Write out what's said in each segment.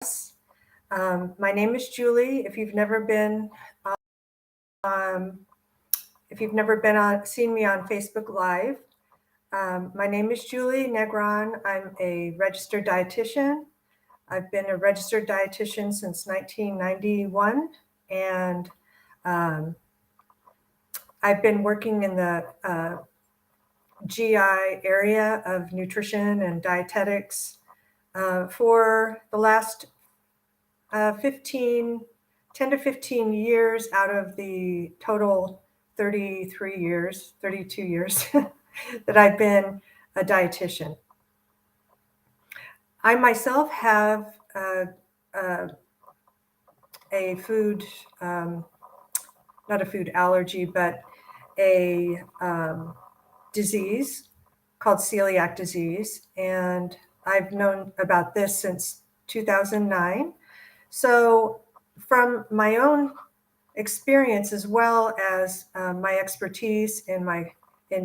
My name is Julie. If you've never been, um, seen me on Facebook Live, my name is Julie Negron. I'm a registered dietitian. I've been a registered dietitian since 1991, and um, I've been working in the GI area of nutrition and dietetics for the last 10 to 15 years out of the total 32 years that I've been a dietitian. I myself have a food, not a food allergy, but a disease called celiac disease. And I've known about this since 2009. So from my own experience, as well as my expertise in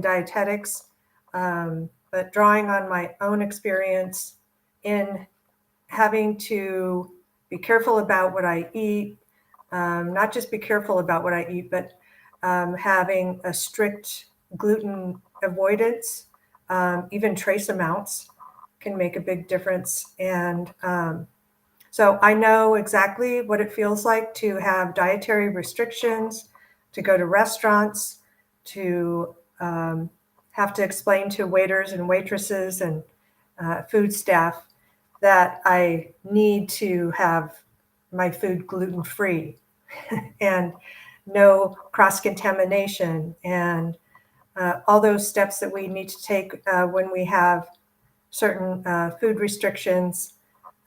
dietetics, but drawing on my own experience in having to be careful about what I eat, not just be careful about what I eat, but having a strict gluten avoidance, even trace amounts can make a big difference. And so I know exactly what it feels like to have dietary restrictions, to go to restaurants, to have to explain to waiters and waitresses and food staff that I need to have my food gluten-free and no cross-contamination, and all those steps that we need to take when we have certain food restrictions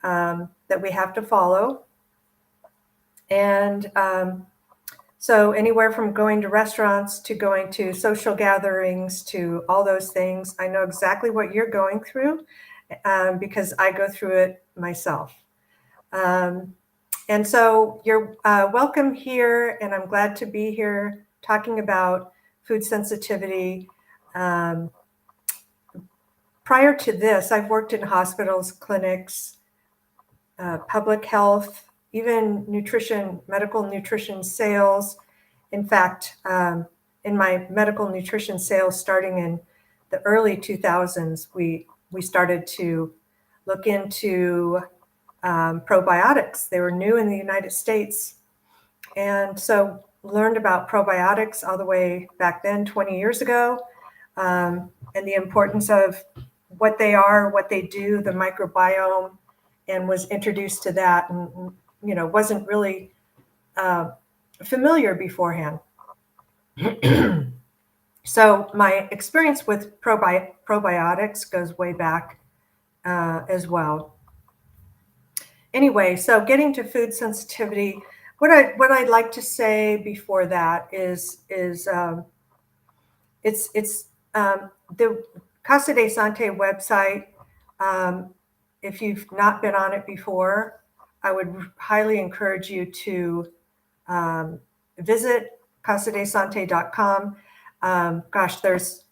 that we have to follow. And so anywhere from going to restaurants to going to social gatherings to all those things, I know exactly what you're going through because I go through it myself. And so you're welcome here, and I'm glad to be here talking about food sensitivity. Prior to this, I've worked in hospitals, clinics, public health, even nutrition, medical nutrition sales. In fact, in my medical nutrition sales starting in the early 2000s, we started to look into probiotics. They were new in the United States. And so learned about probiotics all the way back then, 20 years ago, and the importance of what they are, what they do, the microbiome, and was introduced to that, and wasn't really familiar beforehand. So my experience with probiotics goes way back as well. Anyway, so getting to food sensitivity, what I'd like to say before that is it's the Casa de Sante website. If you've not been on it before, I would highly encourage you to visit casadesante.com. Gosh, there's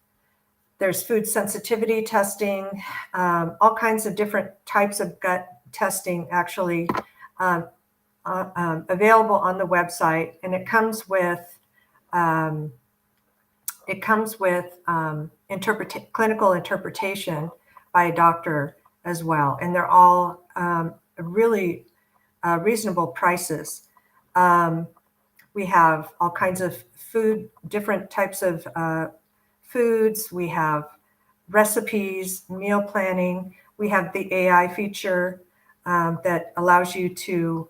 food sensitivity testing, all kinds of different types of gut testing actually available on the website, and it comes with clinical interpretation by a doctor as well, and they're all really reasonable prices. We have all kinds of food, different types of foods. We have recipes, meal planning. We have the AI feature that allows you to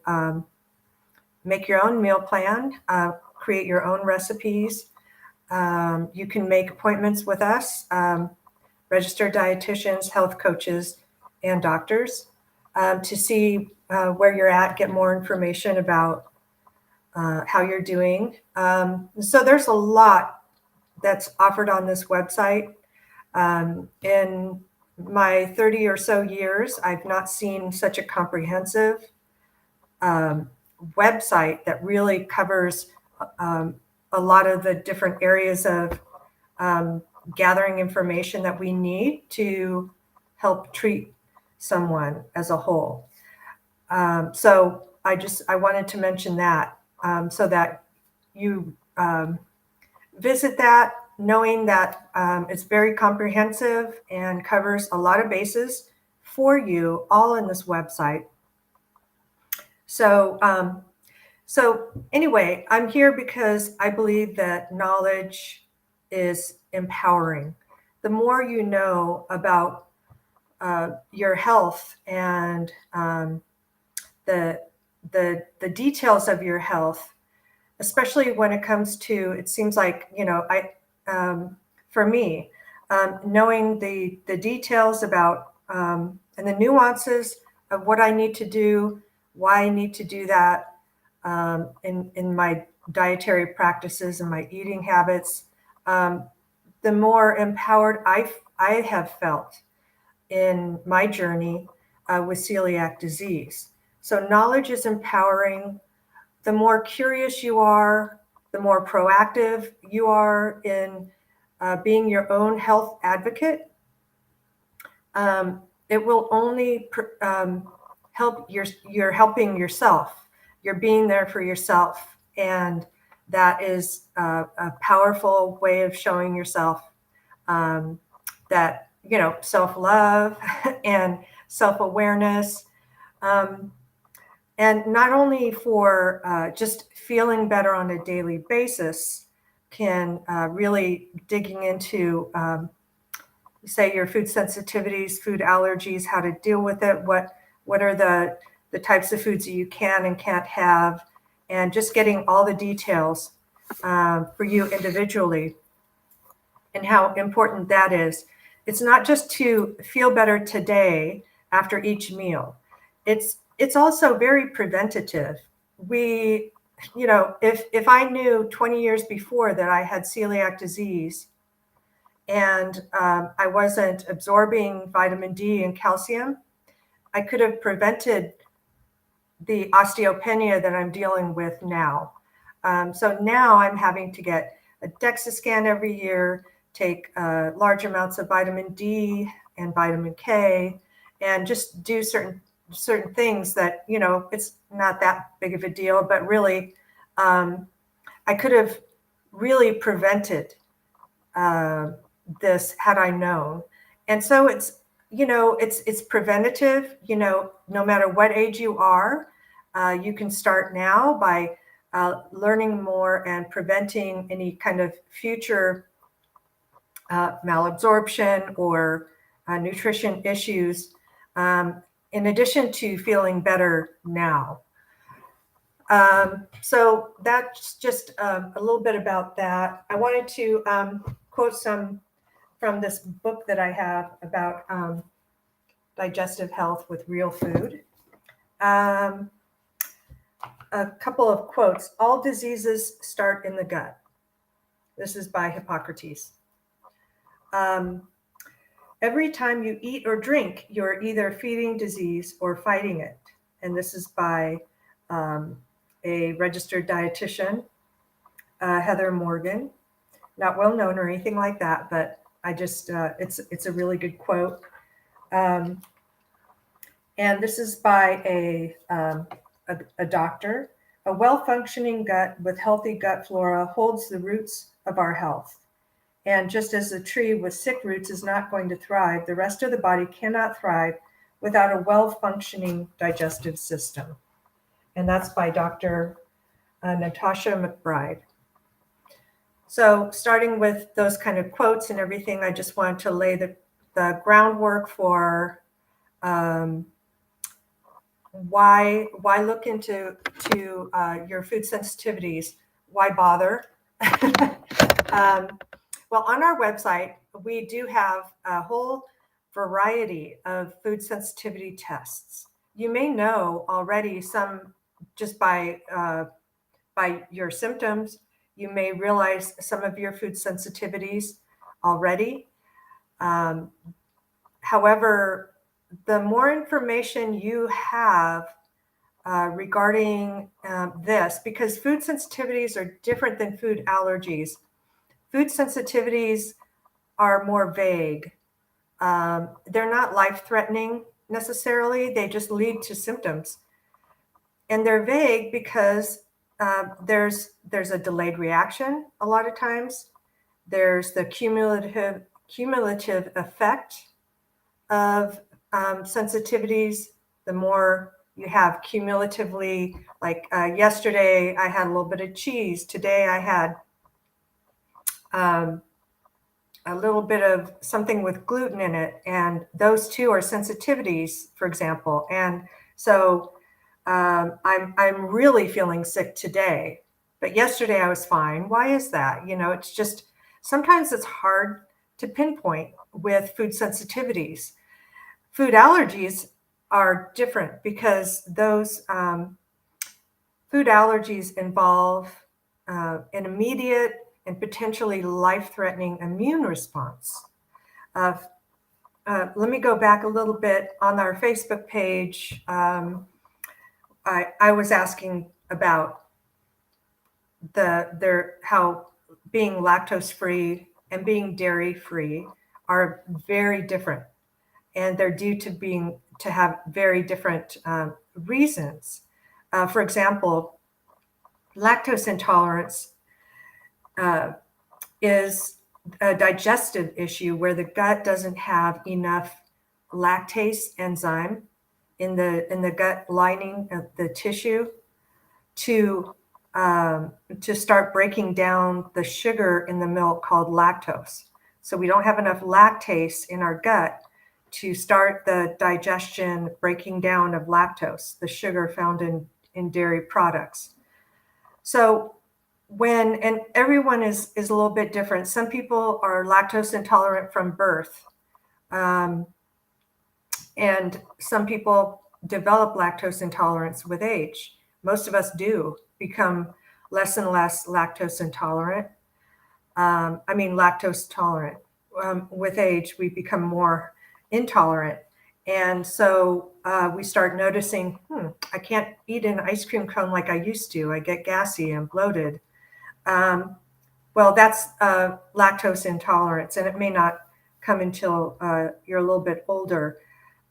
make your own meal plan, create your own recipes. You can make appointments with us, registered dietitians, health coaches, and doctors to see where you're at, get more information about how you're doing. So there's a lot that's offered on this website. In my 30 or so years, I've not seen such a comprehensive website that really covers a lot of the different areas of gathering information that we need to help treat someone as a whole. So I wanted to mention that, so that you visit that, knowing that it's very comprehensive and covers a lot of bases for you, all in this website. So anyway, I'm here because I believe that knowledge is empowering. The more you know about your health and the the details of your health, especially when it comes to, it seems like, for me, knowing the details about and the nuances of what I need to do, why I need to do that, in my dietary practices and my eating habits, um, the more empowered I have felt in my journey with celiac disease. So knowledge is empowering. The more curious you are, the more proactive you are in being your own health advocate. It will only help you're helping yourself. You're being there for yourself, and that is a powerful way of showing yourself um, that, self-love and self-awareness. Um, and not only for just feeling better on a daily basis, can really digging into, say, your food sensitivities, food allergies, how to deal with it, what are the types of foods that you can and can't have, and just getting all the details for you individually and how important that is. It's not just to feel better today after each meal. It's also very preventative. We, if I knew 20 years before that I had celiac disease and I wasn't absorbing vitamin D and calcium, I could have prevented the osteopenia that I'm dealing with now. So now I'm having to get a DEXA scan every year, take large amounts of vitamin D and vitamin K, and just do certain things that, it's not that big of a deal, but really, I could have really prevented uh, this had I known. And so it's preventative. No matter what age you are, you can start now by learning more and preventing any kind of future malabsorption or nutrition issues, in addition to feeling better now. So that's just a little bit about that. I wanted to quote some from this book that I have about digestive health with real food. Um, a couple of quotes. All diseases start in the gut. This is by Hippocrates. Um, Every time you eat or drink, you're either feeding disease or fighting it. And this is by a registered dietitian, Heather Morgan. Not well known or anything like that, but I just it's a really good quote. Um, and this is by a doctor. A well-functioning gut with healthy gut flora holds the roots of our health. And just as a tree with sick roots is not going to thrive, the rest of the body cannot thrive without a well-functioning digestive system. And that's by Dr. Natasha McBride. So starting with those kind of quotes and everything, I just wanted to lay the groundwork for why look into your food sensitivities. Why bother? Well, on our website, we do have a whole variety of food sensitivity tests. You may know already some just by your symptoms. You may realize some of your food sensitivities already. However, the more information you have regarding this, because food sensitivities are different than food allergies. Food sensitivities are more vague. They're not life-threatening necessarily. They just lead to symptoms. And they're vague because there's a delayed reaction a lot of times. There's the cumulative effect of sensitivities. The more you have cumulatively, like yesterday I had a little bit of cheese. Today I had a little bit of something with gluten in it, and those two are sensitivities, for example. And so I'm really feeling sick today, but yesterday I was fine. Why is that? It's just sometimes it's hard to pinpoint with food sensitivities. Food allergies are different because those food allergies involve an immediate and potentially life-threatening immune response. Let me go back a little bit. On our Facebook page, I was asking about how being lactose-free and being dairy-free are very different, and they're due to have very different reasons. For example, lactose intolerance is a digestive issue where the gut doesn't have enough lactase enzyme in the gut lining of the tissue to start breaking down the sugar in the milk called lactose. So we don't have enough lactase in our gut to start the digestion, breaking down of lactose, the sugar found in dairy products. So and everyone is a little bit different. Some people are lactose intolerant from birth. And some people develop lactose intolerance with age. Most of us do become less and less lactose intolerant. Lactose tolerant. With age, we become more intolerant. And so we start noticing, I can't eat an ice cream cone like I used to. I get gassy and bloated. Well, that's lactose intolerance, and it may not come until you're a little bit older,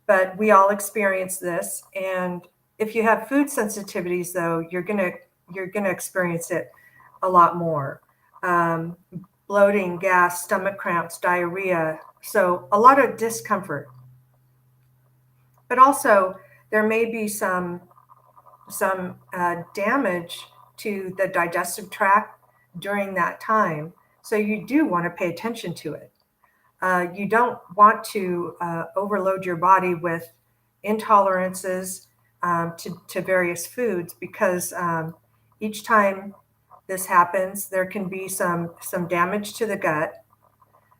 but we all experience this. And if you have food sensitivities, though, you're gonna experience it a lot more. Bloating, gas, stomach cramps, diarrhea, so a lot of discomfort. But also, there may be some damage to the digestive tract during that time. So you do want to pay attention to it. You don't want to overload your body with intolerances to various foods, because each time this happens, there can be some damage to the gut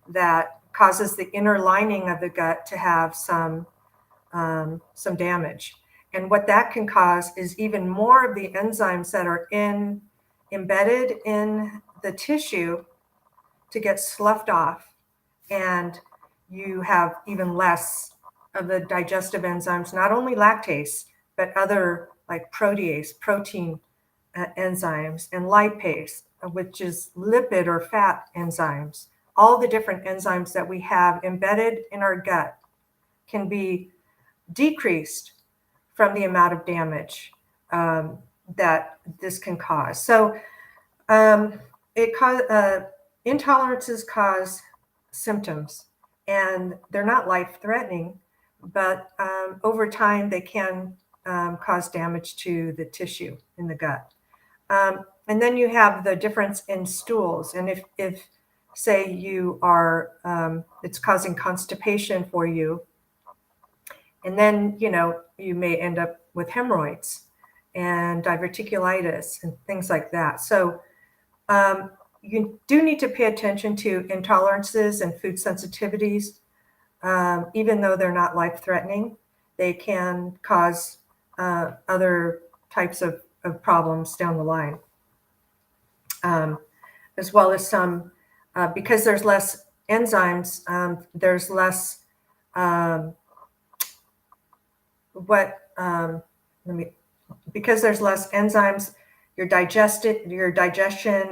that causes the inner lining of the gut to have some damage. And what that can cause is even more of the enzymes that are embedded in the tissue to get sloughed off, and you have even less of the digestive enzymes, not only lactase, but other like protease, protein enzymes, and lipase, which is lipid or fat enzymes. All the different enzymes that we have embedded in our gut can be decreased from the amount of damage that this can cause. So intolerances cause symptoms, and they're not life-threatening, but over time they can cause damage to the tissue in the gut. And then you have the difference in stools, and if say you are, it's causing constipation for you, and then you may end up with hemorrhoids and diverticulitis and things like that. So you do need to pay attention to intolerances and food sensitivities. Even though they're not life-threatening, they can cause other types of problems down the line. As well as some, because there's less enzymes, there's less because there's less enzymes, your digestion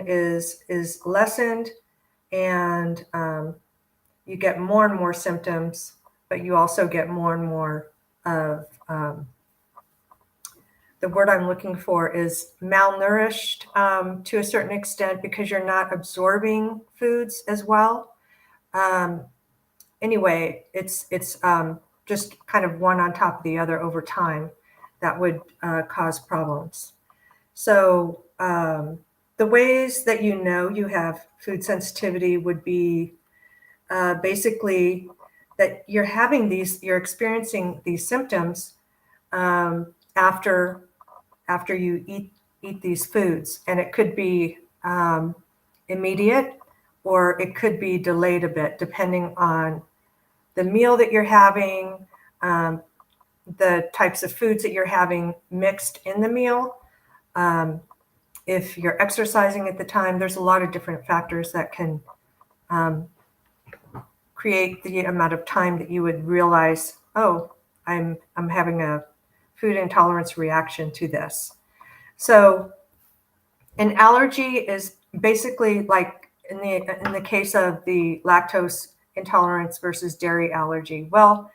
is lessened, and you get more and more symptoms, but you also get more and more of the word I'm looking for is malnourished to a certain extent because you're not absorbing foods as well. Anyway, it's just kind of one on top of the other over time that would cause problems. So the ways that you know you have food sensitivity would be basically that you're experiencing these symptoms after you eat these foods, and it could be immediate or it could be delayed a bit depending on the meal that you're having, the types of foods that you're having mixed in the meal. If you're exercising at the time, there's a lot of different factors that can create the amount of time that you would realize, oh, I'm having a food intolerance reaction to this. So an allergy is basically like in the case of the lactose intolerance versus dairy allergy. Well,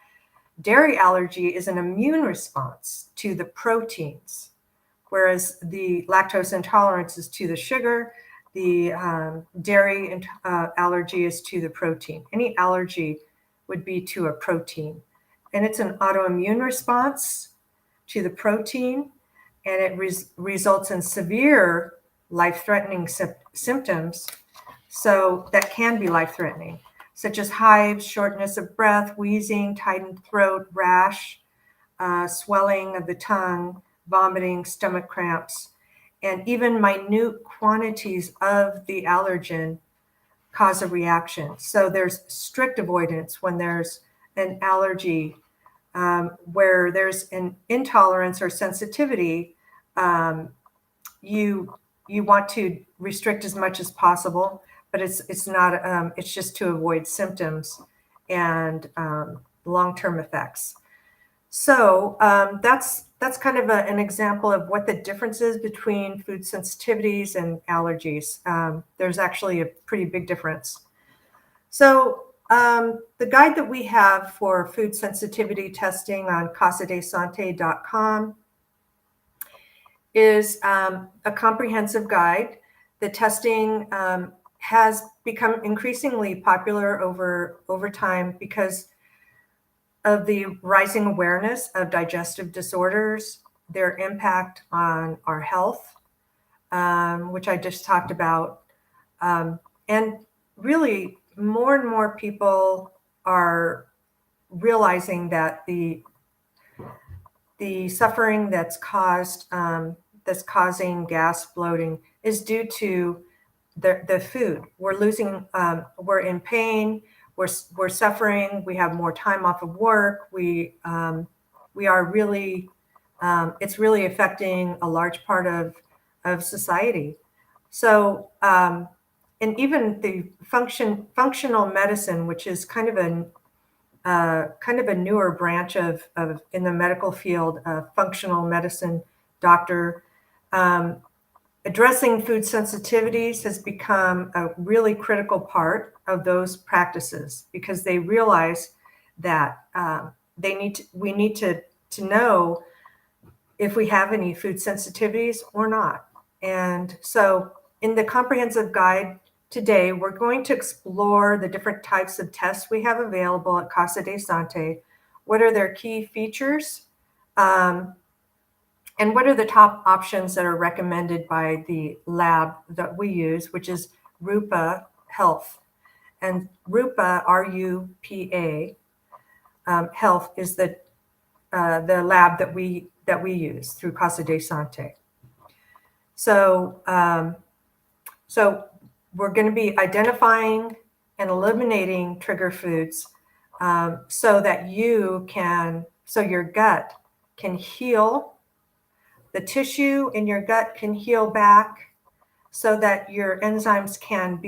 dairy allergy is an immune response to the proteins, whereas the lactose intolerance is to the sugar. The dairy allergy is to the protein. Any allergy would be to a protein. And it's an autoimmune response to the protein, and it results in severe life-threatening symptoms. So that can be life-threatening, such as hives, shortness of breath, wheezing, tightened throat, rash, swelling of the tongue, vomiting, stomach cramps, and even minute quantities of the allergen cause a reaction. So there's strict avoidance when there's an allergy. Where there's an intolerance or sensitivity, you want to restrict as much as possible, but it's not. It's just to avoid symptoms and long-term effects. So that's kind of an example of what the difference is between food sensitivities and allergies. There's actually a pretty big difference. So the guide that we have for food sensitivity testing on casadesante.com is a comprehensive guide. The testing has become increasingly popular over time because of the rising awareness of digestive disorders, their impact on our health, which I just talked about. And really, more and more people are realizing that the suffering that's causing gas bloating is due to the food. We're in pain, we're suffering, we have more time off of work, we are really, it's really affecting a large part of society. So, and even the functional medicine, which is kind of a newer branch of in the medical field, functional medicine doctor, addressing food sensitivities has become a really critical part of those practices because they realize that we need to know if we have any food sensitivities or not. And so in the comprehensive guide today, we're going to explore the different types of tests we have available at Casa de Sante. What are their key features? And what are the top options that are recommended by the lab that we use, which is Rupa Health. And Rupa, R-U-P-A, Health is the lab that we use through Casa de Sante. So, so we're going to be identifying and eliminating trigger foods so that your gut can heal. The tissue in your gut can heal back so that your enzymes can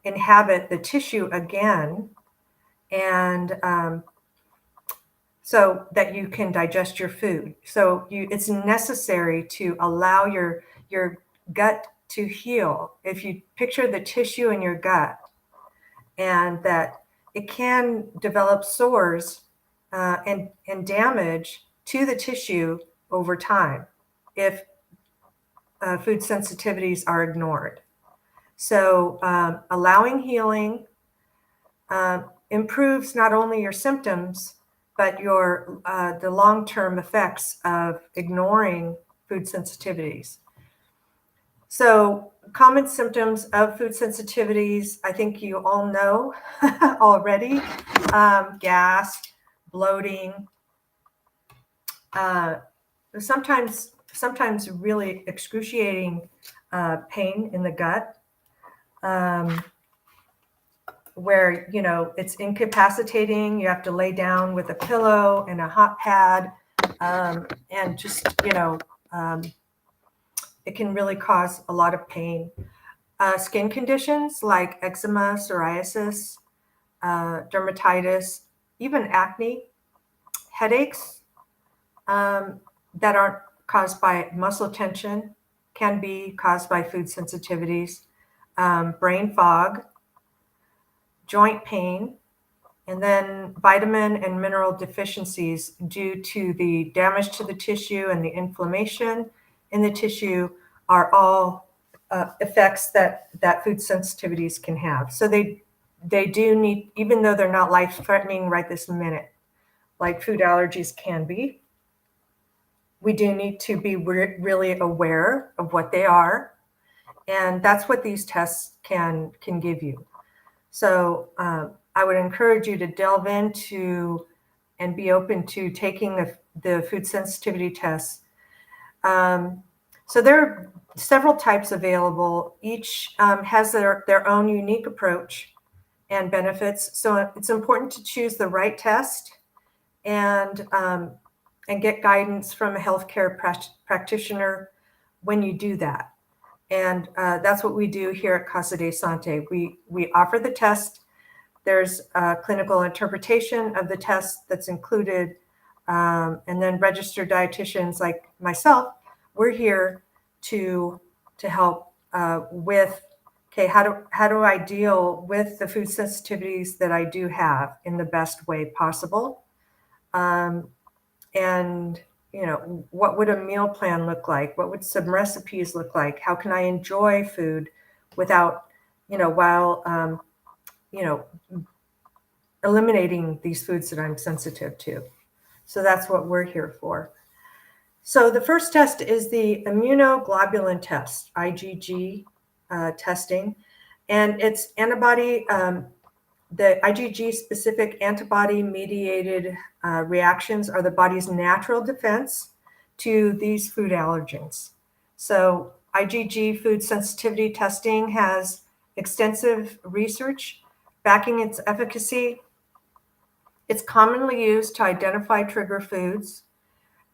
inhabit the tissue again, and so that you can digest your food. So it's necessary to allow your gut to heal. If you picture the tissue in your gut, and that it can develop sores and damage to the tissue over time if food sensitivities are ignored. So allowing healing improves not only your symptoms, but your the long-term effects of ignoring food sensitivities. So common symptoms of food sensitivities, I think you all know already: gas, bloating, sometimes really excruciating pain in the gut, where it's incapacitating. You have to lay down with a pillow and a hot pad, and just it can really cause a lot of pain. Skin conditions like eczema, psoriasis, dermatitis, even acne, headaches that aren't caused by muscle tension can be caused by food sensitivities, brain fog, joint pain, and then vitamin and mineral deficiencies due to the damage to the tissue and the inflammation in the tissue are all effects that food sensitivities can have. So they do need, even though they're not life-threatening right this minute, like food allergies can be, we do need to be really aware of what they are, and that's what these tests can give you. So I would encourage you to delve into and be open to taking the food sensitivity tests. So there are several types available. Each has their own unique approach and benefits. So it's important to choose the right test and get guidance from a healthcare practitioner when you do that. And that's what we do here at Casa de Sante. We offer the test. There's a clinical interpretation of the test that's included. And then registered dietitians like myself, we're here to help with, okay, how do I deal with the food sensitivities that I do have in the best way possible? And what would a meal plan look like? What would some recipes look like? How can I enjoy food without, while eliminating these foods that I'm sensitive to? So that's what we're here for. So the first test is the immunoglobulin test, IgG testing, and it's antibody. The IgG specific antibody mediated reactions are the body's natural defense to these food allergens. So IgG food sensitivity testing has extensive research backing its efficacy. It's commonly used to identify trigger foods,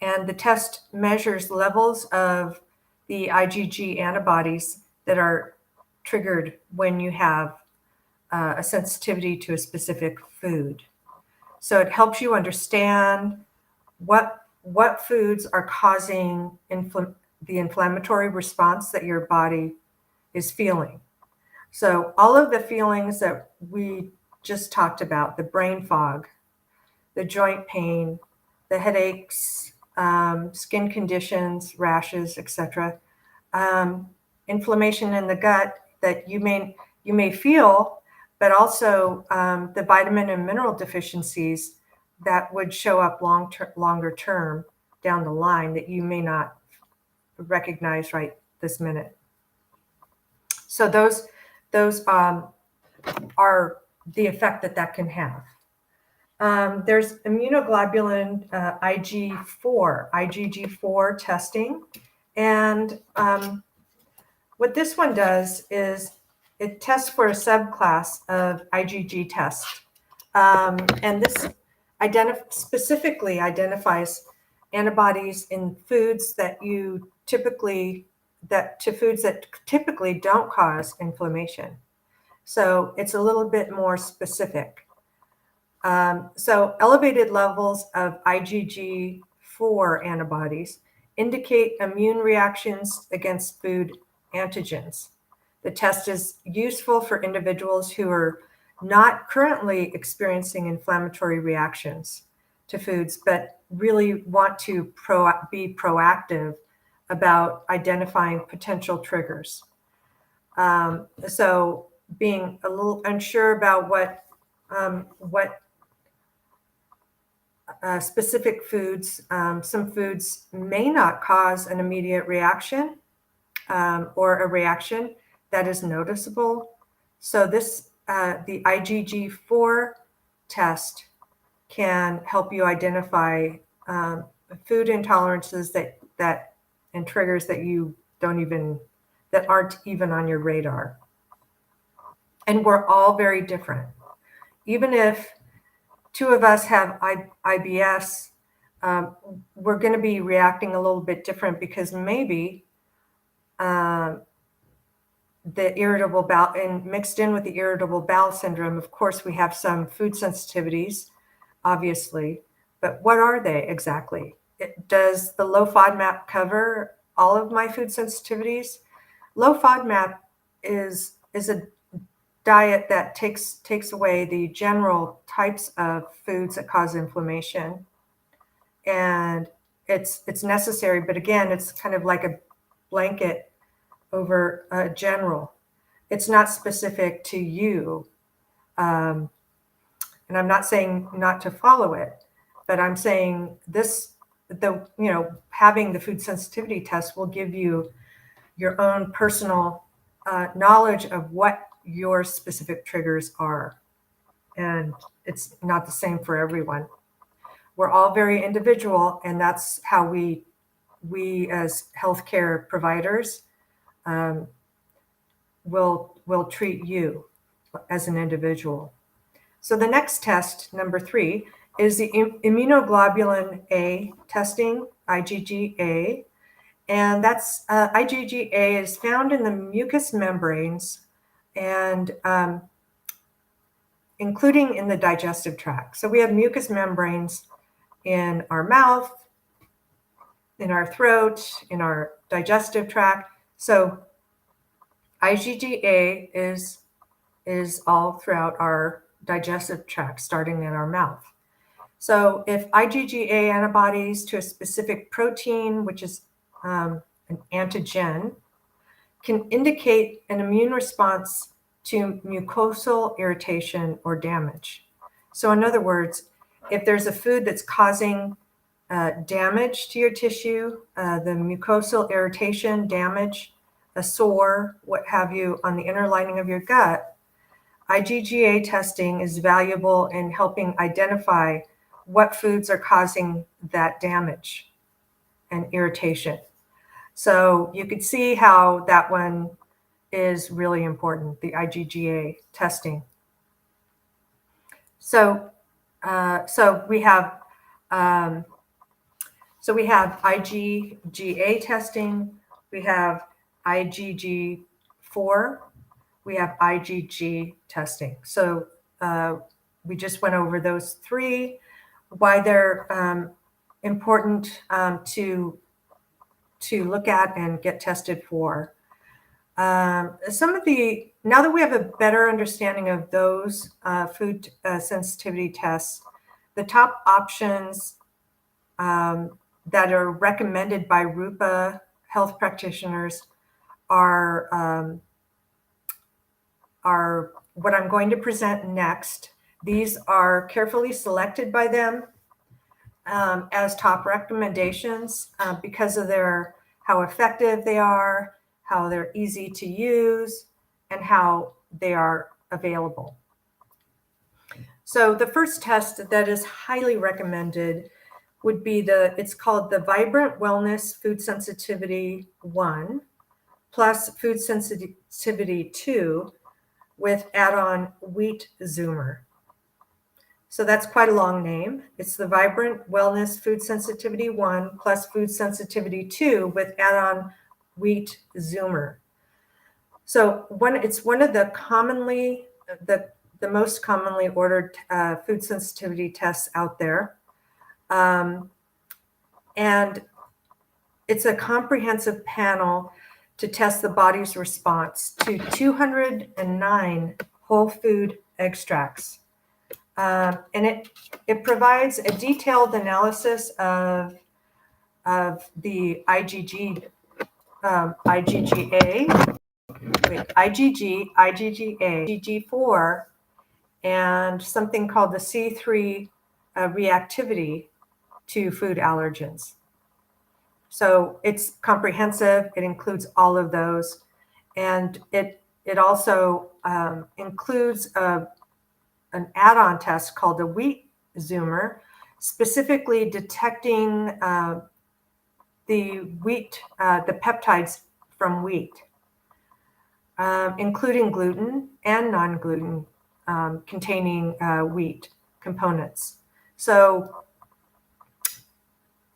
and the test measures levels of the IgG antibodies that are triggered when you have a sensitivity to a specific food. So it helps you understand what foods are causing the inflammatory response that your body is feeling. So all of the feelings that we just talked about, the brain fog, the joint pain, the headaches, skin conditions, rashes, etc., inflammation in the gut that you may feel, but also the vitamin and mineral deficiencies that would show up longer term down the line that you may not recognize right this minute. So those are the effect that can have. There's immunoglobulin IgG4 testing, and what this one does is it tests for a subclass of IgG tests, and this specifically identifies antibodies in foods that typically don't cause inflammation. So it's a little bit more specific. So elevated levels of IgG4 antibodies indicate immune reactions against food antigens. The test is useful for individuals who are not currently experiencing inflammatory reactions. to foods, but really want to be proactive about identifying potential triggers. So being a little unsure about what specific foods, some foods may not cause an immediate reaction or a reaction that is noticeable. So the IgG4 test can help you identify food intolerances that and triggers that that aren't even on your radar. And we're all very different. Even if two of us have IBS, we're going to be reacting a little bit different because maybe the irritable bowel, and mixed in with the irritable bowel syndrome, of course, we have some food sensitivities, obviously, but what are they exactly? Does the low FODMAP cover all of my food sensitivities? Low FODMAP is a diet that takes away the general types of foods that cause inflammation, and it's necessary, but again, it's kind of like a blanket over general. It's not specific to you, and I'm not saying not to follow it, but I'm saying having the food sensitivity test will give you your own personal knowledge of what your specific triggers are. And it's not the same for everyone. We're all very individual, and that's how we as healthcare providers will treat you as an individual. So the next test, number 3, is the immunoglobulin A testing, IgG-A. And that's IgG-A is found in the mucous membranes and including in the digestive tract. So we have mucous membranes in our mouth, in our throat, in our digestive tract. So IgG-A is all throughout our digestive tract, starting in our mouth. So if IgG-A antibodies to a specific protein, which is an antigen, can indicate an immune response to mucosal irritation or damage. So in other words, if there's a food that's causing damage to your tissue, the mucosal irritation, damage, a sore, what have you, on the inner lining of your gut, IgG-A testing is valuable in helping identify what foods are causing that damage and irritation. So you could see how that one is really important, the IgG-A testing. So we have IgG-A testing, we have IgG4, we have IgG testing. So we just went over those 3, why they're important to look at and get tested for. Now that we have a better understanding of those food sensitivity tests, the top options that are recommended by RUPA health practitioners are what I'm going to present next. These are carefully selected by them as top recommendations because of how effective they are, how they're easy to use, and how they are available. So the first test that is highly recommended would be it's called the Vibrant Wellness Food Sensitivity 1 plus Food Sensitivity 2 with add-on Wheat Zoomer. So that's quite a long name. It's the Vibrant Wellness Food Sensitivity 1 plus Food Sensitivity 2 with add-on Wheat Zoomer. So it's one of the the most commonly ordered food sensitivity tests out there. And it's a comprehensive panel to test the body's response to 209 whole food extracts And it provides a detailed analysis of the IgGA, IgG4, and something called the C3 reactivity to food allergens. So it's comprehensive. It includes all of those, and it also includes an add-on test called the wheat zoomer, specifically detecting the peptides from wheat, including gluten and non-gluten containing wheat components. So,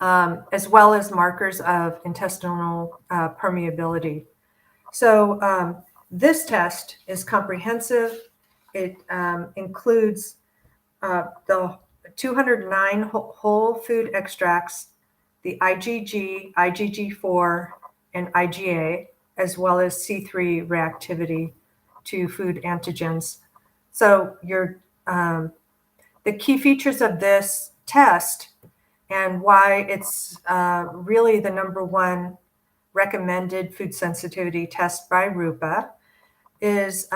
as well as markers of intestinal permeability. So this test is comprehensive. It includes the 209 whole food extracts, the IgG, IgG4, and IgA, as well as C3 reactivity to food antigens. So the key features of this test and why it's really the #1 recommended food sensitivity test by RUPA is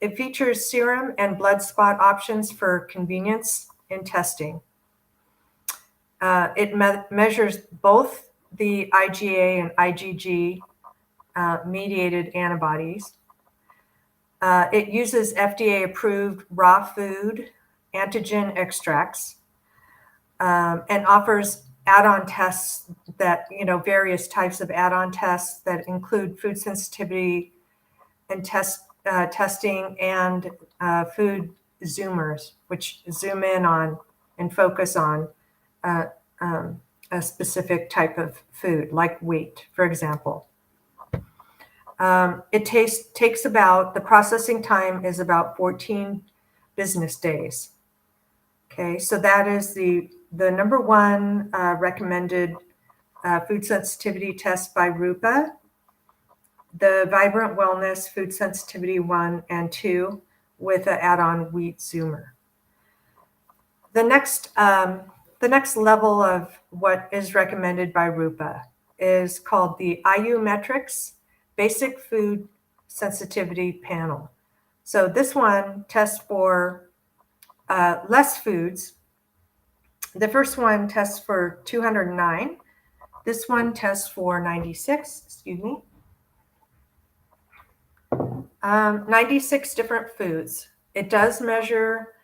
it features serum and blood spot options for convenience in testing. It measures both the IgA and IgG mediated antibodies. It uses FDA-approved raw food antigen extracts and offers add-on tests that, various types of add-on tests that include food sensitivity and testing and food zoomers, which zoom in on and focus on a specific type of food, like wheat, for example. It takes about, the processing time is about 14 business days. Okay, so that is the #1 recommended food sensitivity test by RUPA, the Vibrant Wellness Food Sensitivity 1 and 2 with an add-on wheat zoomer. The next level of what is recommended by RUPA is called the IU Metrics Basic Food Sensitivity Panel. So this one tests for less foods. The first one tests for 209. This one tests for 96, 96 different foods. It does measure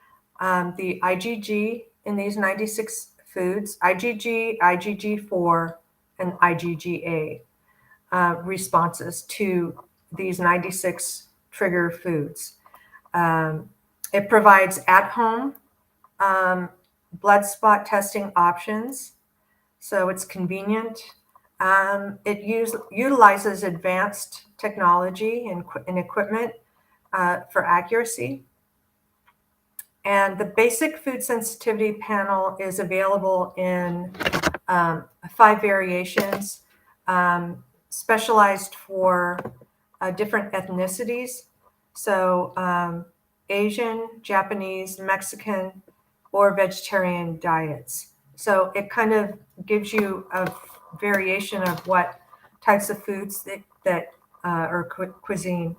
the IgG in these 96 foods, IgG, IgG4, and IgGA responses to these 96 trigger foods. It provides at-home blood spot testing options, so it's convenient. It utilizes advanced technology and equipment for accuracy. And the basic food sensitivity panel is available in 5 variations, specialized for different ethnicities. So Asian, Japanese, Mexican, or vegetarian diets. So it kind of gives you a variation of what types of foods that or cuisine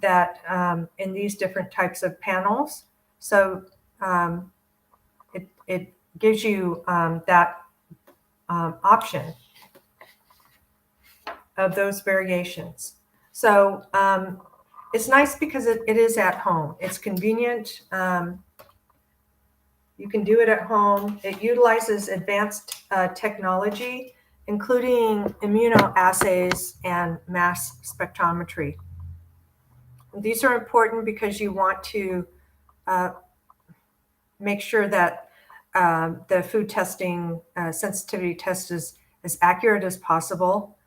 that in these different types of panels. So it gives you that option of those variations. So it's nice because it is at home. It's convenient. You can do it at home. It utilizes advanced technology, including immunoassays and mass spectrometry. These are important because you want to make sure that the food testing sensitivity test is as accurate as possible.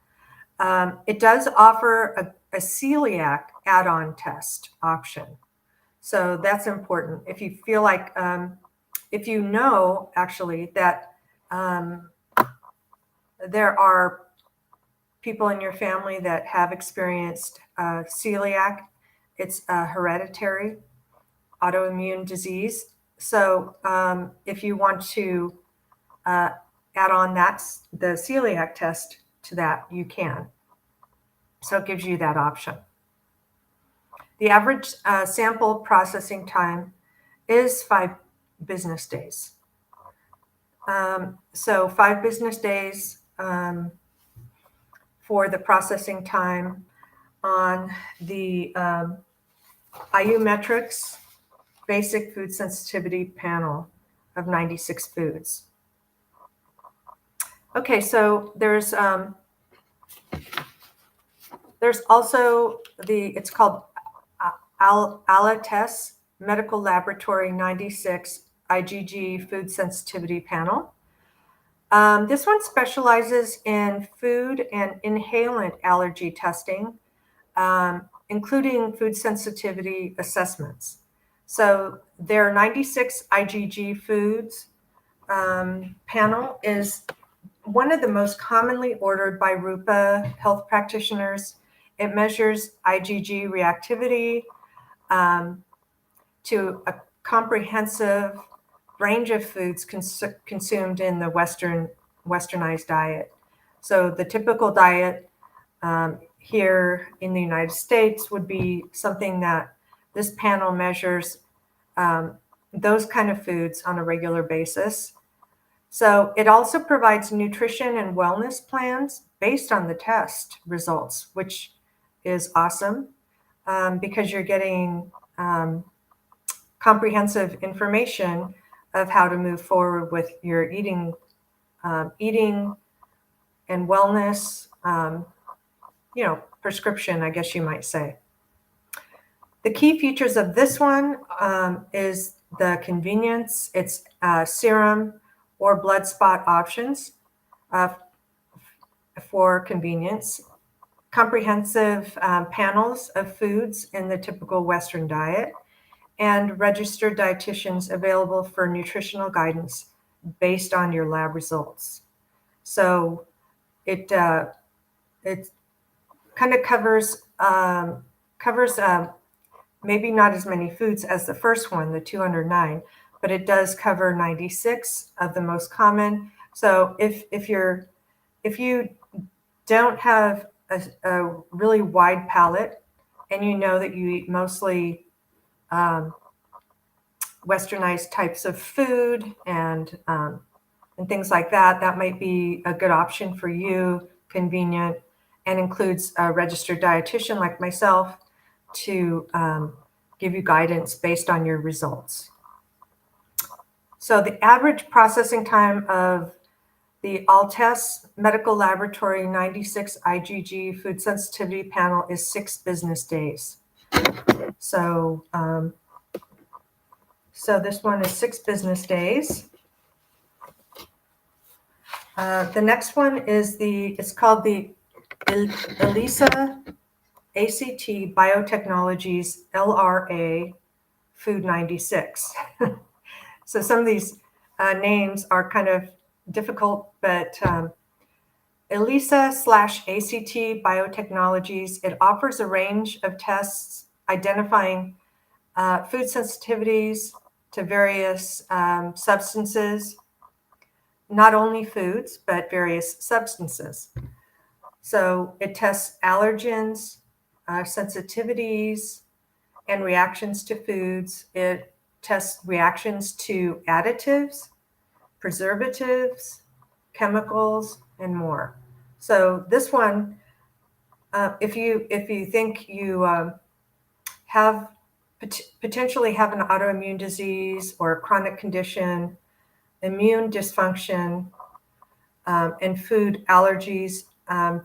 It does offer a celiac add-on test option. So that's important. If you feel like, if you know actually that there are people in your family that have experienced celiac, it's a hereditary autoimmune disease. So if you want to add on the celiac test to that, you can. So it gives you that option. The average sample processing time is 5 business days. So 5 business days for the processing time on the IU Metrics Basic Food Sensitivity Panel of 96 foods. Okay, so there's also it's called ALATES Medical Laboratory 96 IgG Food Sensitivity Panel. This one specializes in food and inhalant allergy testing, including food sensitivity assessments. So their 96 IgG foods panel is one of the most commonly ordered by RUPA health practitioners. It measures IgG reactivity to a comprehensive range of foods consumed in the westernized diet. So the typical diet here in the United States would be something that this panel measures those kind of foods on a regular basis. So it also provides nutrition and wellness plans based on the test results, which is awesome because you're getting comprehensive information of how to move forward with your eating and wellness, prescription, I guess you might say. The key features of this one is the convenience. It's serum or blood spot options for convenience, comprehensive panels of foods in the typical Western diet, and registered dietitians available for nutritional guidance based on your lab results. So it kind of covers maybe not as many foods as the first one, the 209, but it does cover 96 of the most common. So if you don't have a really wide palate and you know that you eat mostly westernized types of food and things like that, that might be a good option for you, convenient, and includes a registered dietitian like myself to give you guidance based on your results. So the average processing time of the ALTES Medical Laboratory 96 IgG Food Sensitivity Panel is 6 business days. So this one is 6 business days. The next one is it's called the ELISA ACT Biotechnologies LRA Food 96. So some of these names are kind of difficult, but ELISA/ACT Biotechnologies, it offers a range of tests identifying food sensitivities to various substances, not only foods, but various substances. So it tests allergens, sensitivities, and reactions to foods. It tests reactions to additives, preservatives, chemicals, and more. So this one, if you think you potentially have an autoimmune disease or a chronic condition, immune dysfunction, and food allergies,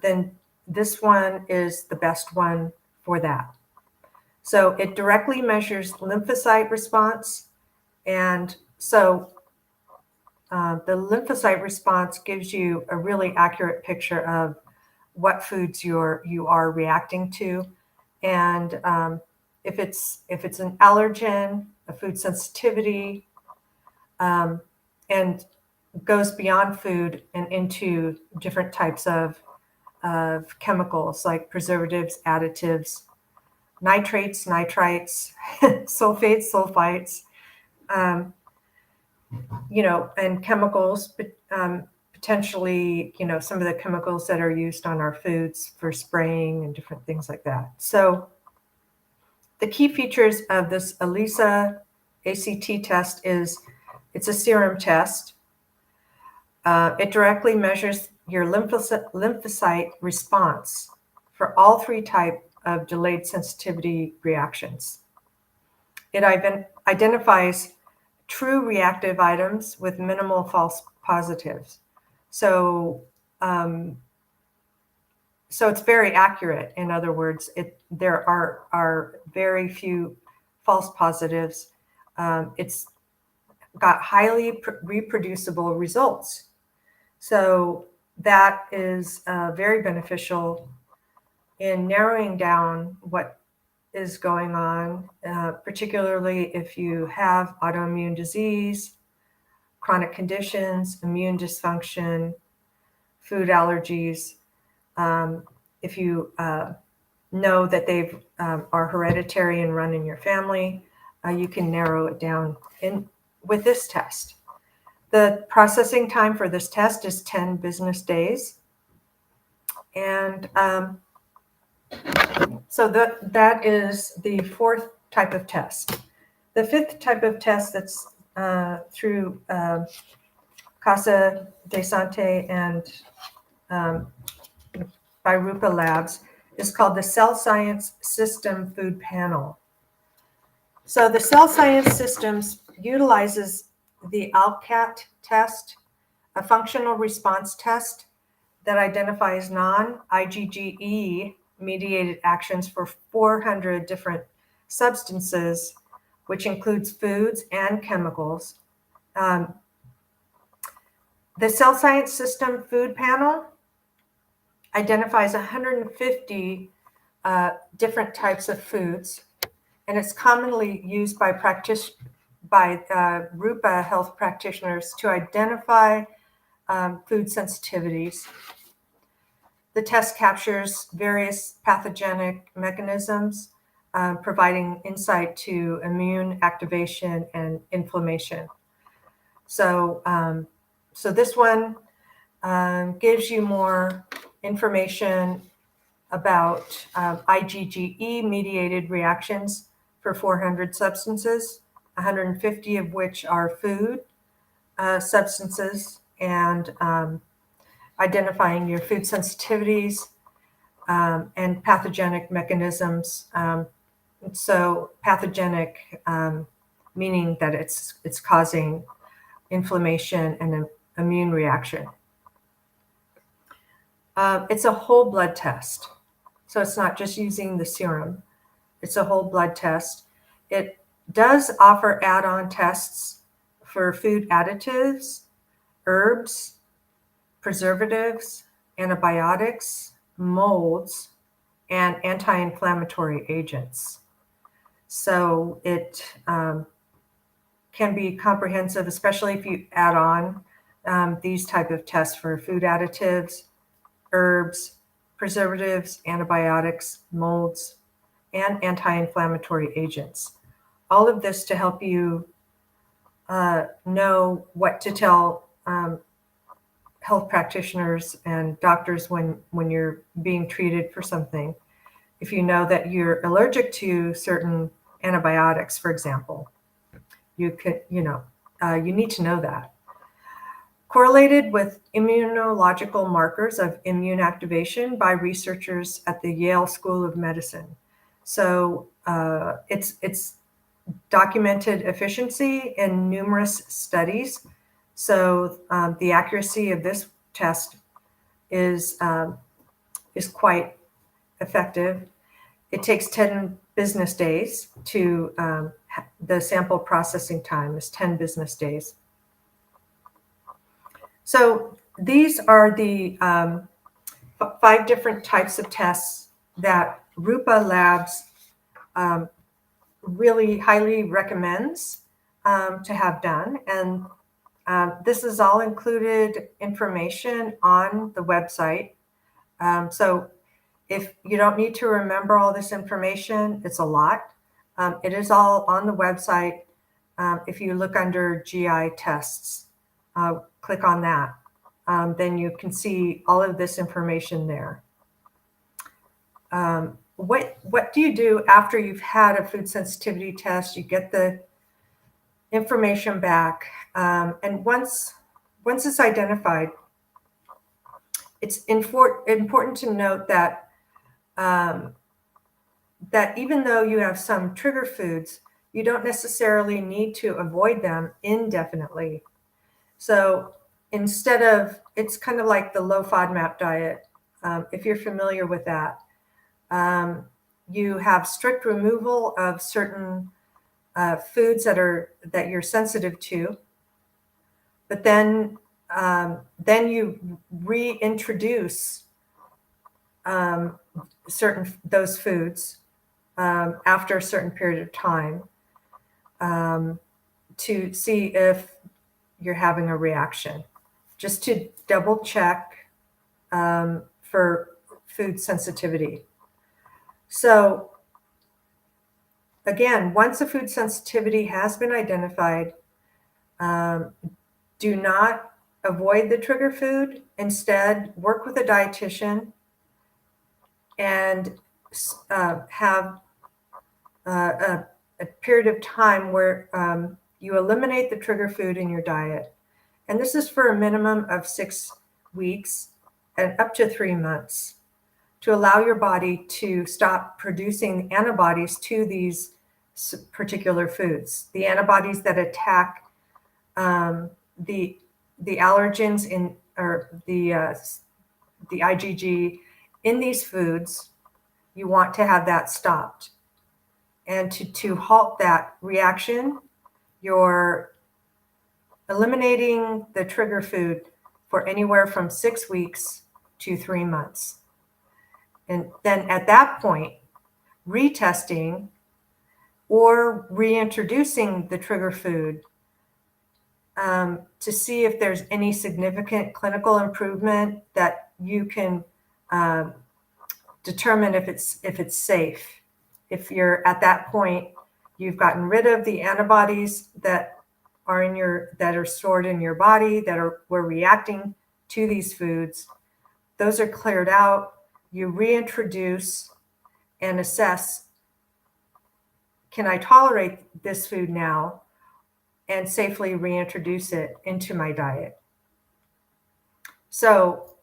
then this one is the best one for that. So it directly measures lymphocyte response. And so the lymphocyte response gives you a really accurate picture of what foods you are reacting to. And if it's an allergen, a food sensitivity, and goes beyond food and into different types of chemicals like preservatives, additives, nitrates, nitrites, sulfates, sulfites. and chemicals, but potentially, some of the chemicals that are used on our foods for spraying and different things like that. So the key features of this ELISA ACT test is it's a serum test. It directly measures your lymphocyte response for all three types of delayed sensitivity reactions. It identifies true reactive items with minimal false positives. So, so it's very accurate. In other words, there are very few false positives. It's got highly reproducible results. So that is very beneficial in narrowing down what is going on, particularly if you have autoimmune disease, chronic conditions, immune dysfunction, food allergies. If you know that they are hereditary and run in your family, you can narrow it down with this test. The processing time for this test is 10 business days. And so that is the fourth type of test. The fifth type of test that's through Casa de Sante and by Rupa Labs is called the Cell Science System Food Panel. So the Cell Science Systems utilizes the ALCAT test, a functional response test that identifies non-IgE mediated actions for 400 different substances, which includes foods and chemicals. The Cell Science System Food Panel identifies 150 different types of foods, and it's commonly used by Rupa health practitioners to identify food sensitivities. The test captures various pathogenic mechanisms, providing insight to immune activation and inflammation. So this one gives you more information about IgE-mediated reactions for 400 substances, 150 of which are food substances, and identifying your food sensitivities and pathogenic mechanisms. So pathogenic meaning that it's causing inflammation and an immune reaction. It's a whole blood test. So it's not just using the serum. It's a whole blood test. It does offer add-on tests for food additives, herbs, preservatives, antibiotics, molds, and anti-inflammatory agents. So it can be comprehensive, especially if you add on these type of tests for food additives, herbs, preservatives, antibiotics, molds, and anti-inflammatory agents. All of this to help you know what to tell health practitioners and doctors when you're being treated for something. If you know that you're allergic to certain antibiotics, for example, you need to know that. Correlated with immunological markers of immune activation by researchers at the Yale School of Medicine. So it's documented efficiency in numerous studies. So the accuracy of this test is quite effective. It takes 10 business days to, the sample processing time is 10 business days. So these are the 5 different types of tests that Rupa Labs really highly recommends to have done. And this is all included information on the website. So if you don't need to remember all this information, it's a lot. It is all on the website. If you look under GI tests, click on that. Then you can see all of this information there. What do you do after you've had a food sensitivity test? You get the information back, and once it's identified, it's important to note that that even though you have some trigger foods, you don't necessarily need to avoid them indefinitely. So instead of, it's kind of like the low FODMAP diet, if you're familiar with that. You have strict removal of certain foods that you're sensitive to, but then you reintroduce those foods after a certain period of time to see if you're having a reaction, just to double check for food sensitivity. So again, once a food sensitivity has been identified, do not avoid the trigger food. Instead, work with a dietitian and have a period of time where you eliminate the trigger food in your diet. And this is for a minimum of 6 weeks and up to 3 months to allow your body to stop producing antibodies to these particular foods. The antibodies that attack the allergens in, or the IgG in these foods, you want to have that stopped. And to halt that reaction, you're eliminating the trigger food for anywhere from 6 weeks to 3 months. And then at that point, retesting or reintroducing the trigger food to see if there's any significant clinical improvement that you can determine if it's safe. If you're at that point, you've gotten rid of the antibodies that are stored in your body were reacting to these foods. Those are cleared out. You reintroduce and assess, can I tolerate this food now, and safely reintroduce it into my diet? So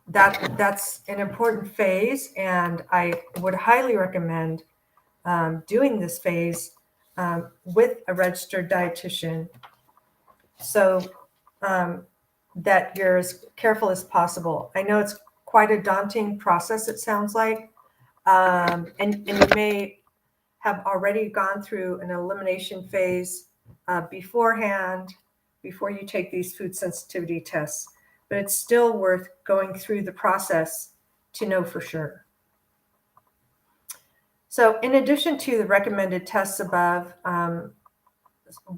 that's an important phase, and I would highly recommend doing this phase with a registered dietitian, so that you're as careful as possible. I know it's quite a daunting process, it sounds like, and you may have already gone through an elimination phase beforehand, before you take these food sensitivity tests, but it's still worth going through the process to know for sure. So in addition to the recommended tests above,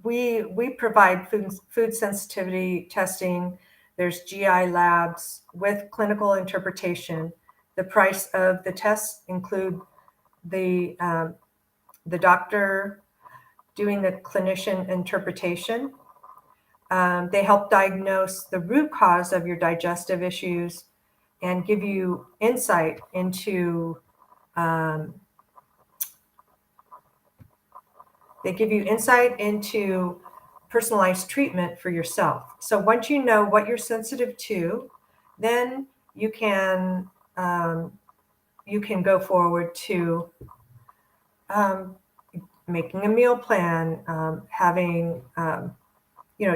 we provide food sensitivity testing. There's GI labs with clinical interpretation. The price of the tests include the doctor doing the clinician interpretation. They help diagnose the root cause of your digestive issues and give you insight into personalized treatment for yourself. So once you know what you're sensitive to, then you can go forward to making a meal plan, having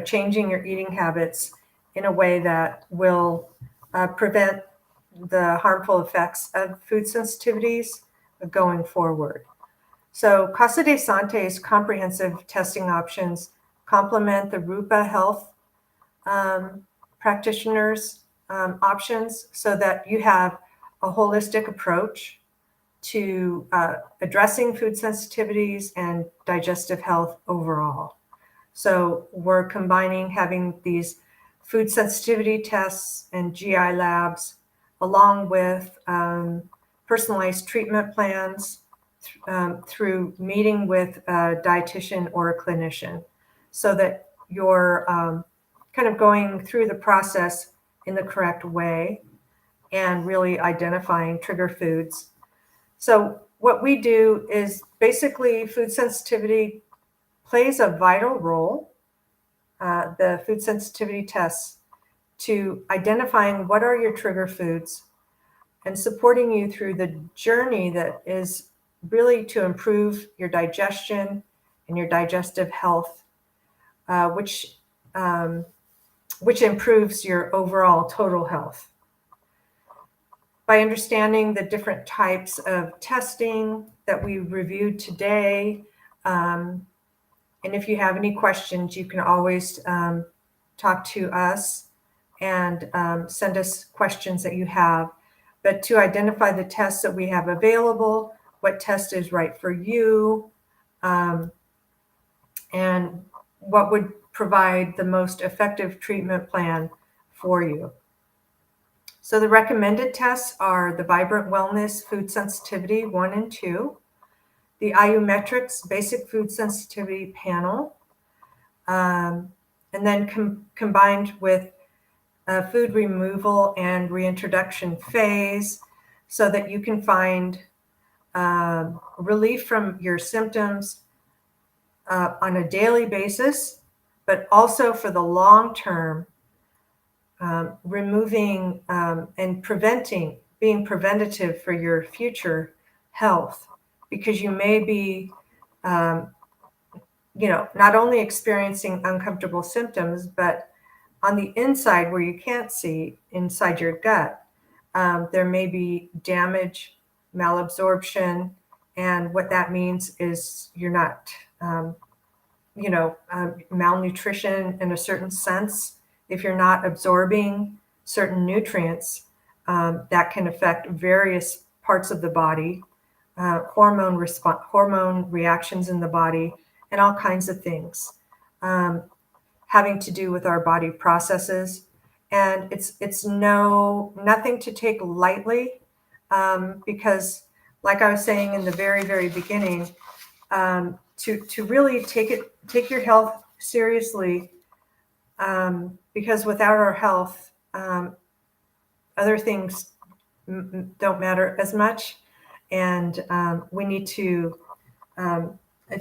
changing your eating habits in a way that will prevent the harmful effects of food sensitivities going forward. So Casa de Sante's comprehensive testing options complement the Rupa Health practitioners' options, so that you have a holistic approach to addressing food sensitivities and digestive health overall. So we're combining having these food sensitivity tests and GI labs along with personalized treatment plans through meeting with a dietitian or a clinician, so that you're kind of going through the process in the correct way and really identifying trigger foods. So what we do is basically food sensitivity plays a vital role, the food sensitivity tests, to identifying what are your trigger foods and supporting you through the journey that is really to improve your digestion and your digestive health, which improves your overall total health. By understanding the different types of testing that we reviewed today, and if you have any questions, you can always talk to us and send us questions that you have. But to identify the tests that we have available, what test is right for you, and what would provide the most effective treatment plan for you. So the recommended tests are the Vibrant Wellness Food Sensitivity 1 and 2, the IU-Metrics Basic Food Sensitivity Panel, and then combined with food removal and reintroduction phase, so that you can find relief from your symptoms on a daily basis, but also for the long term, removing and preventing, being preventative for your future health, because you may be not only experiencing uncomfortable symptoms, but on the inside, where you can't see, inside your gut, there may be damage, malabsorption, and what that means is you're not, malnutrition in a certain sense. If you're not absorbing certain nutrients, that can affect various parts of the body, hormone reactions in the body, and all kinds of things. Having to do with our body processes. And it's nothing to take lightly, because like I was saying in the very, very beginning, to really take your health seriously, because without our health, other things don't matter as much. And we need to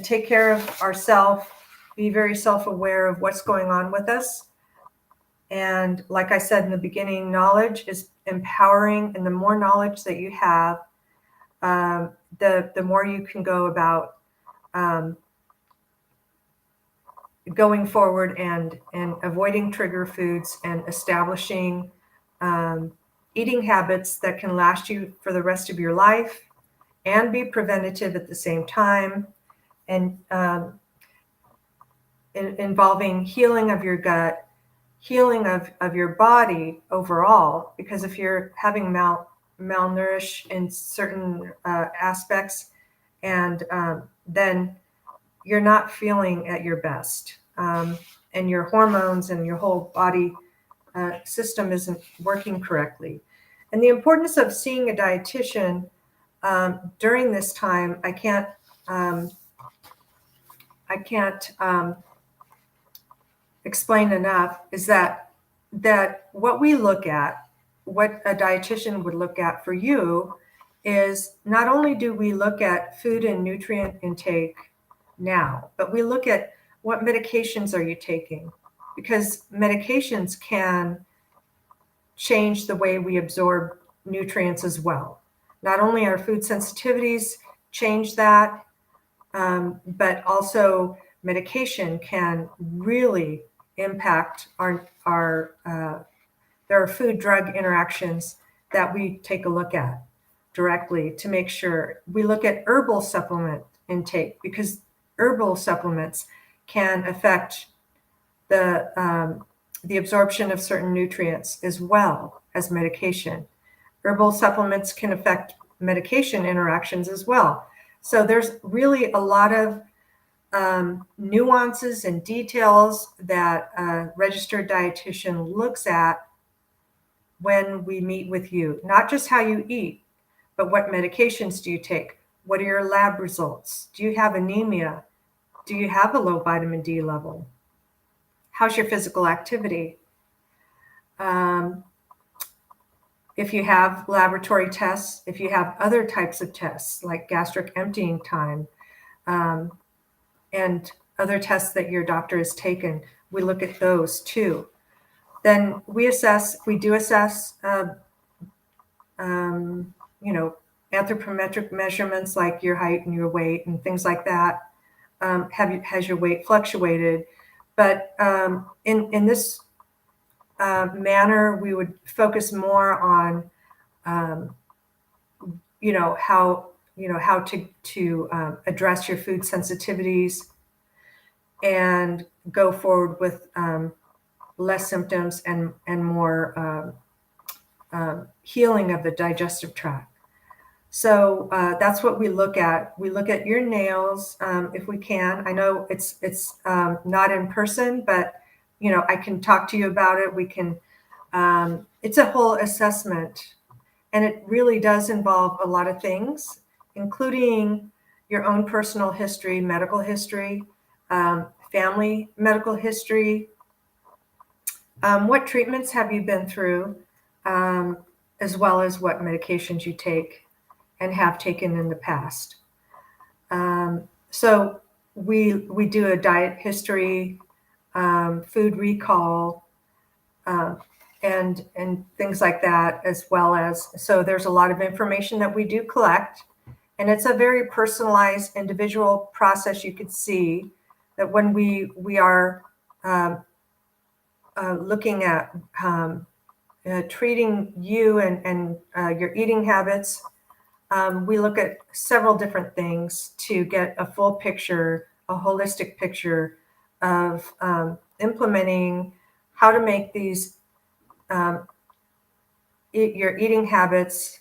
take care of ourselves, be very self-aware of what's going on with us. And like I said in the beginning, knowledge is empowering, and the more knowledge that you have, the more you can go about going forward and avoiding trigger foods and establishing eating habits that can last you for the rest of your life and be preventative at the same time, and involving healing of your gut, healing of your body overall, because if you're having malnourished in certain aspects, and then you're not feeling at your best, and your hormones and your whole body system isn't working correctly. And the importance of seeing a dietitian during this time, I can't explain enough, is that what we look at, what a dietitian would look at for you, is not only do we look at food and nutrient intake now, but we look at what medications are you taking, because medications can change the way we absorb nutrients as well. Not only our food sensitivities change that, but also medication can really impact our there are food-drug interactions that we take a look at directly to make sure. We look at herbal supplement intake, because herbal supplements can affect the absorption of certain nutrients as well as medication. Herbal supplements can affect medication interactions as well. So there's really a lot of nuances and details that a registered dietitian looks at when we meet with you. Not just how you eat, but what medications do you take? What are your lab results? Do you have anemia? Do you have a low vitamin D level? How's your physical activity? If you have laboratory tests, if you have other types of tests like gastric emptying time, and other tests that your doctor has taken, we look at those too. Then we do assess, anthropometric measurements like your height and your weight and things like that. Has your weight fluctuated? But in this manner, we would focus more on, how to address your food sensitivities and go forward with less symptoms and more healing of the digestive tract. So that's what we look at. We look at your nails if we can. I know it's not in person, but I can talk to you about it. We can. It's a whole assessment, and it really does involve a lot of things, including your own personal history, medical history, family medical history. What treatments have you been through, as well as what medications you take and have taken in the past. So we do a diet history, food recall, and things like that, as well as, so there's a lot of information that we do collect, and it's a very personalized individual process. You could see that when we are looking at treating you and your eating habits, we look at several different things to get a full picture, a holistic picture of implementing how to make these your eating habits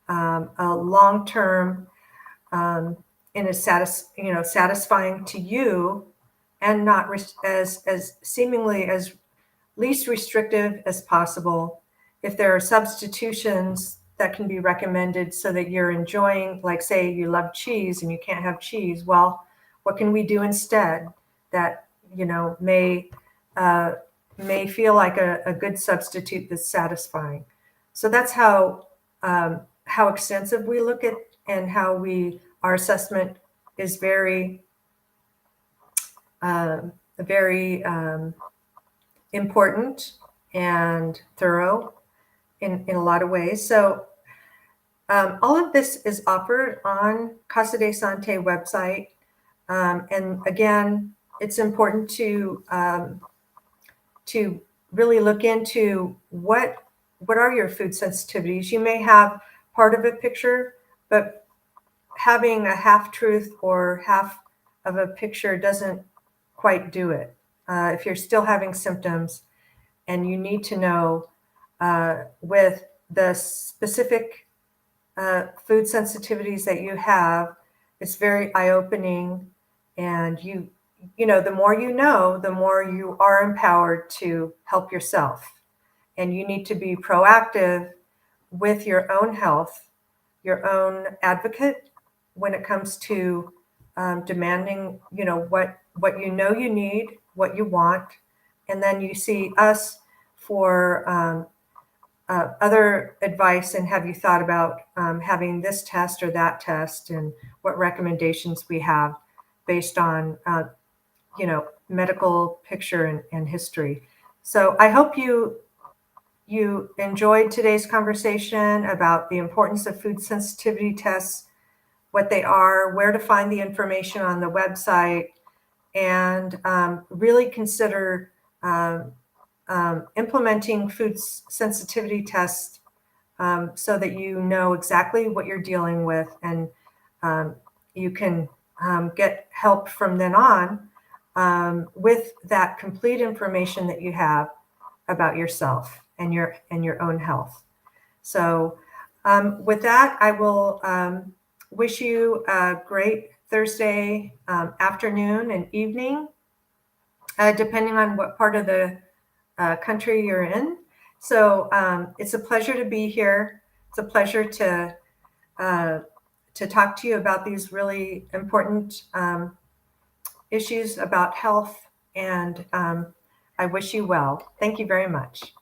long-term, in a satisfying to you, and not as seemingly as least restrictive as possible. If there are substitutions that can be recommended so that you're enjoying, like say you love cheese and you can't have cheese, well, what can we do instead that may feel like a good substitute that's satisfying? So that's how extensive we look at, and how our assessment is very important and thorough in a lot of ways. So all of this is offered on Casa de Sante website. And again, it's important to really look into what are your food sensitivities. You may have part of a picture, but having a half truth or half of a picture doesn't quite do it. If you're still having symptoms and you need to know with the specific food sensitivities that you have, it's very eye-opening, and the more you know, the more you are empowered to help yourself. And you need to be proactive with your own health, your own advocate when it comes to demanding, what you need, what you want. And then you see us for other advice, and have you thought about having this test or that test, and what recommendations we have based on medical picture and history. So I hope you enjoyed today's conversation about the importance of food sensitivity tests, what they are, where to find the information on the website, and really consider implementing food sensitivity tests so that you know exactly what you're dealing with, and you can get help from then on with that complete information that you have about yourself and your own health. So with that, I will wish you a great Thursday afternoon and evening, depending on what part of the country you're in. So it's a pleasure to be here. It's a pleasure to to talk to you about these really important issues about health, and I wish you well. Thank you very much.